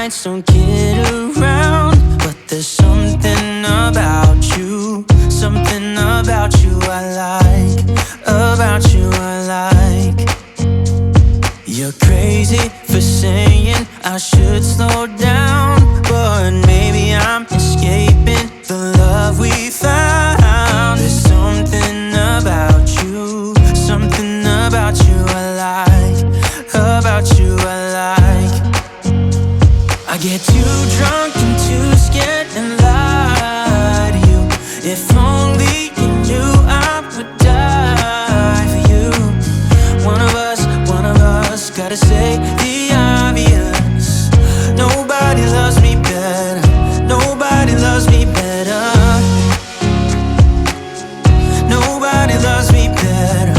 nights don't get around, but there's something about you, something about you I like, about you I like. You're crazy for saying I should slow down, but maybe I'm escaping the love we found. There's something about you, something about you I like, about you I like. I get too drunk and too scared and lie to you. If only you knew I would die for you. One of us gotta say the obvious. Nobody loves me better, nobody loves me better, nobody loves me better.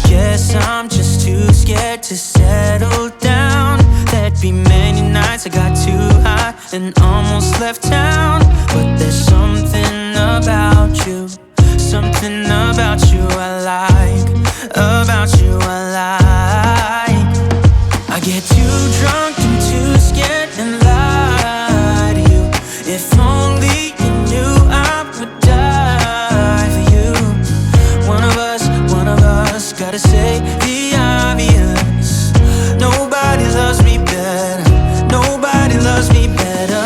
Guess I'm just too scared to settle down. There'd be many nights I got too high and almost left town, but there's something about you, something about you I like, about you I like. I get too drunk and too scared and lie to you. If only you knew I would die for you. One of us gotta say the obvious. Nobody loves me better, nobody loves me better.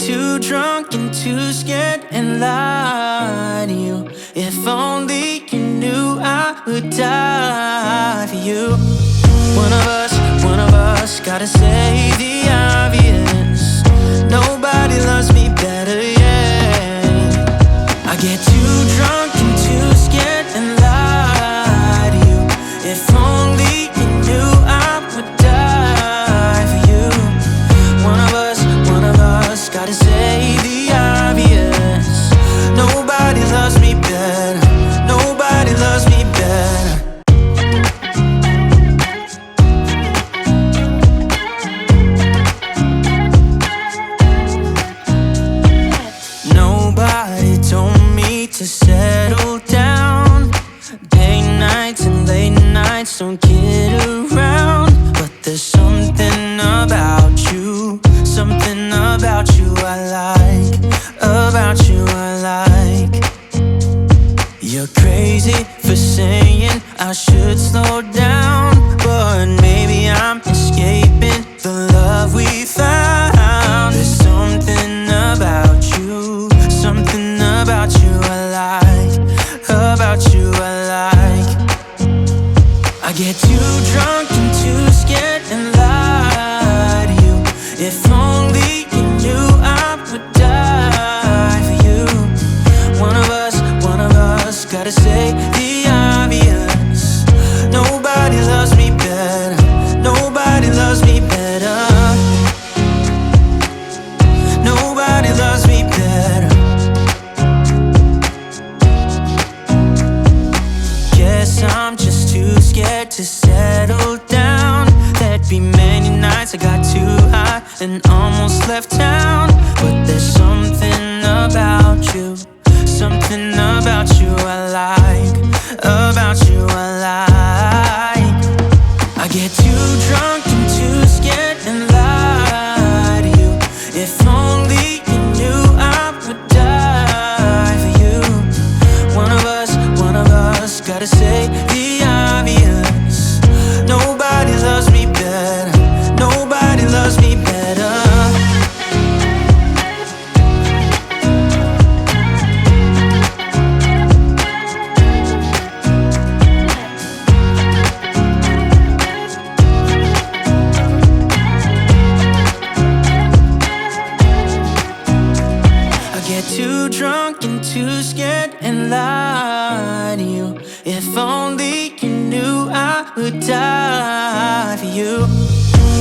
Too drunk and too scared and lie to you. If only you knew I would die for you. One of us gotta say the obvious. Nobody loves me better, yeah. I get too drunk and too scared and lie to you. If only you knew I would die for you. One of us gotta say the obvious. Nobody loves me better, nobody loves me better. Nobody told me to settle down. Day nights and late nights don't get around, but there's something about you, something about you I like, about you I like. You're crazy for saying I should slow down, but maybe I'm escaping the love we found. There's something about you, something about you I like, about you I like. I get too drunk and too scared and lie to you. If only you knew I would die for you. One of us gotta say the obvious. Nobody loves me better, nobody loves me better, nobody loves me better. Guess I'm just too scared to settle down. There'd be many nights I got too high and almost left town, but there's something about you, something about you I like, about you I like. I get too drunk and too scared and lie to you. If only you knew I would die for you. One of us gotta say the obvious. Nobody loves me better, nobody loves me better. Too drunk and too scared and lie to you. If only you knew I would die for you.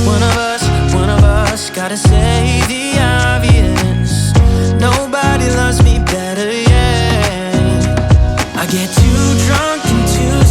One of us gotta say the obvious. Nobody loves me better, yeah. I get too drunk and too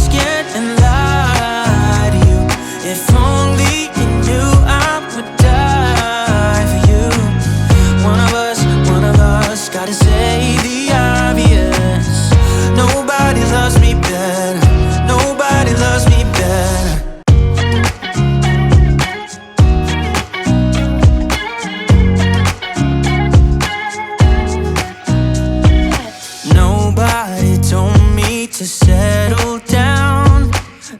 settle down.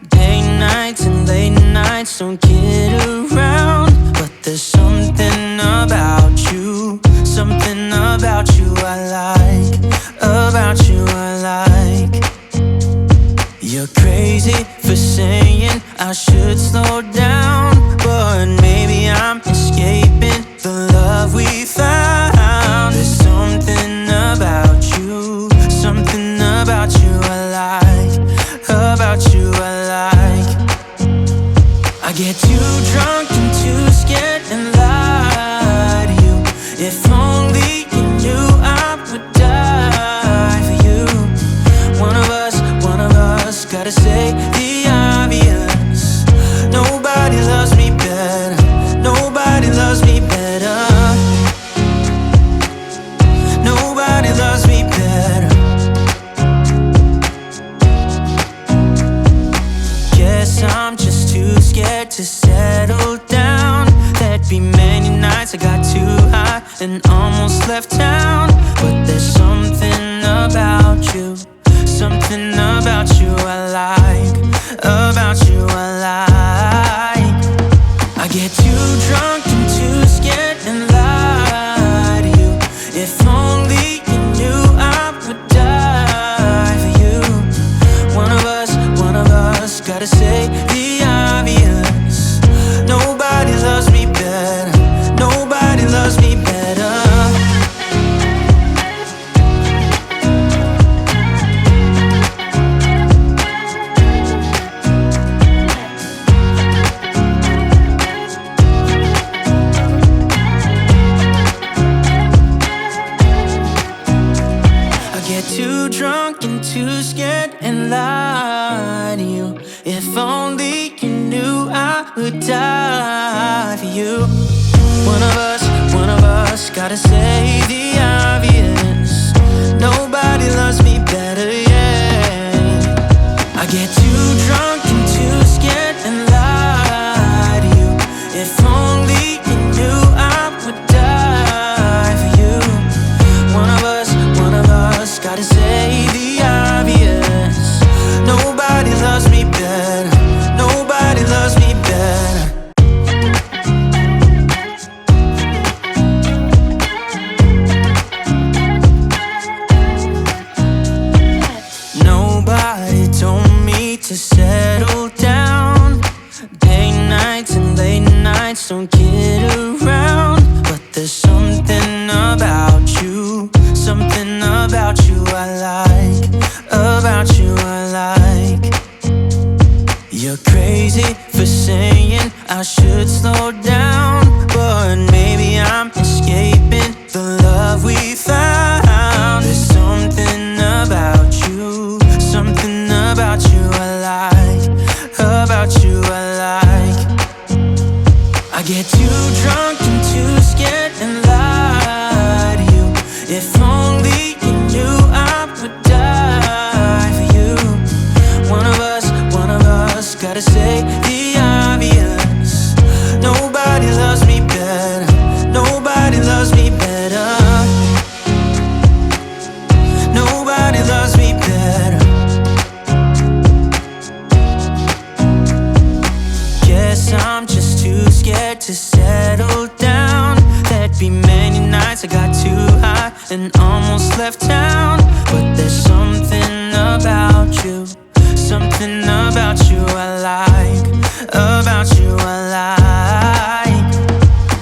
Day nights and late nights don't kid around. But there's something about you, something about you I like, about you I like. You're crazy for saying I should slow down, but maybe I'm escaping the love we found. There's something about you, something about you I like, about you I like. I get too drunk and too scared and lie to you. If only you knew I would die for you. One of us gotta say the obvious. Nobody loves me better, nobody loves me better, nobody loves me better. Guess I'm just too scared to settle down. There'd be many nights I got too high and almost left town. But there's something about you, something about you I like, about you I like. I get too drunk and too scared and lie to you. If only you knew I would die for you. One of us gotta say the obvious. Nobody loves me better, nobody loves me better. Too drunk and too scared and lie to you. If only you knew I would die for you. One of us gotta say the obvious. Nobody loves me better, yeah. I get too drunk and too scared and lie to you. If only you knew I would die for you. One of us gotta say the obvious. Nobody loves me better, nobody loves me better. Nobody told me to settle down. Day nights and late nights don't kid around. But there's something about you, something about you I like, about you I like. You're crazy for saying I should slow down, but maybe I'm escaping the love we found. There's something about you, something about you I like, about you I like. I get too drunk and too scared and lie to you. If only you knew I would die for you. One of us gotta say the obvious. Nobody loves me better, nobody loves me better, nobody loves me better. Guess I'm just too scared to settle down. There'd be many nights I got too high and almost left town. But there's something about you, something about you I like, about you I like.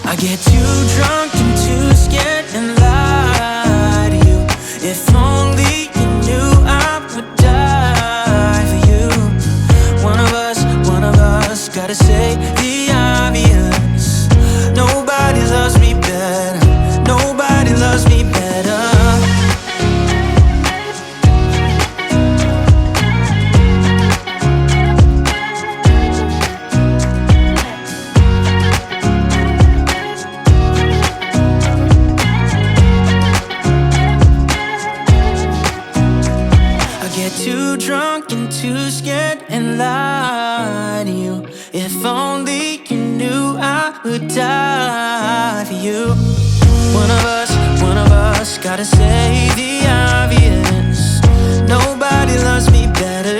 I get too drunk and too scared and lie to you. If only you knew I would die for you. One of us gotta say the obvious. Nobody loves me better, nobody loves me better. Too drunk and too scared and lie to you. If only you knew I would die for you. One of us gotta say the obvious. Nobody loves me better,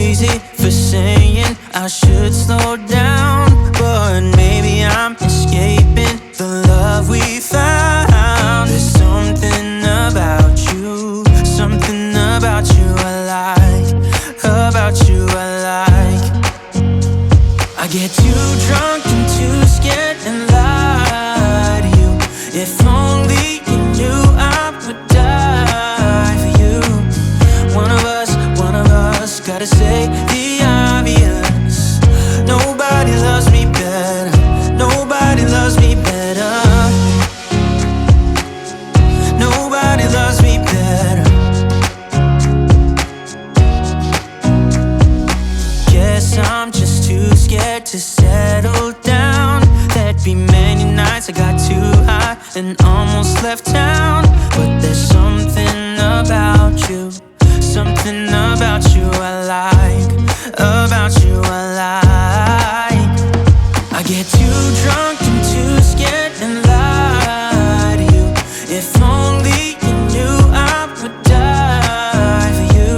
crazy for saying I should slow down, but maybe I'm escaping the love we found. There's something about you, something about you I like, about you I like. I get too drunk and too scared and lie to you. If only you knew I would die for you. One of us, gotta say the obvious. Nobody loves me better, nobody loves me better. Nobody loves me better. Guess I'm just too scared to settle down. There'd be many nights I got too high and almost left town. But there's something about you, something about you I like, about you I like. I get too drunk and too scared and lie to you. If only you knew I would die for you.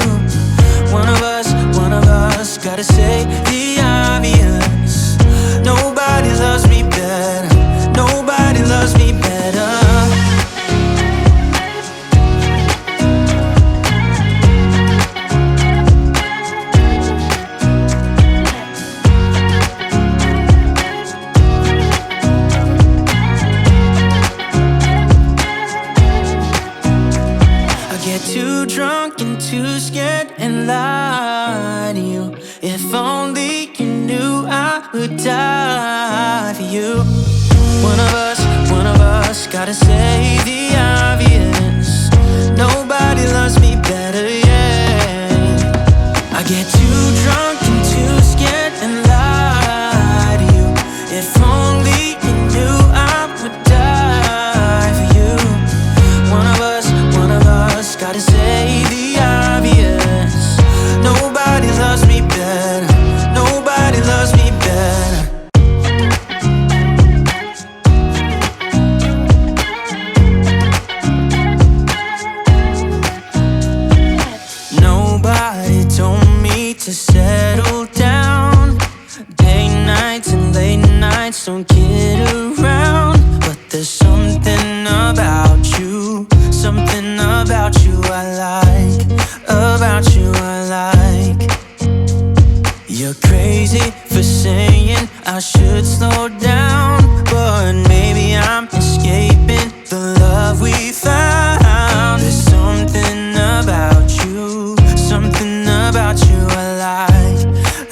One of us, gotta say the obvious. Nobody loves me better, nobody loves me better. I get too drunk and too scared and lie to you. If only you knew I would die for you. One of us, gotta say the obvious. Nobody loves me better, yeah. I get too drunk and too scared and lie to you. If only you knew I would die for you. One of us, gotta say the obvious. Nobody loves me better, nobody loves me better. Nobody told me to settle down. Day nights and late nights don't kid around. But there's something about you, something about you I like, about you I like. You're crazy for saying I should slow down, but maybe I'm escaping the love we found. There's something about you, something about you I like,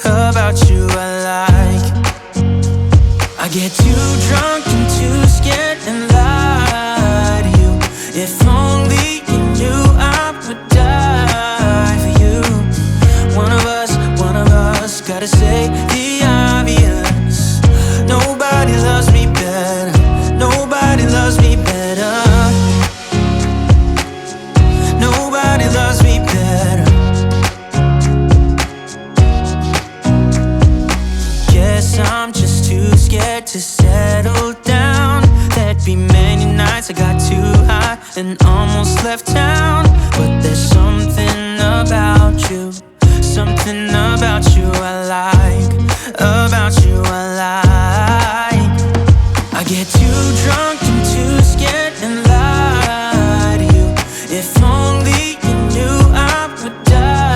about you I like. I get too drunk and too scared and lie to you. If only you knew I would die for you. One of us, gotta say the obvious. Nobody loves me better, nobody loves me better. Nobody loves me better. Guess I'm just too scared to settle down. There'd be many nights I got too high and almost left town.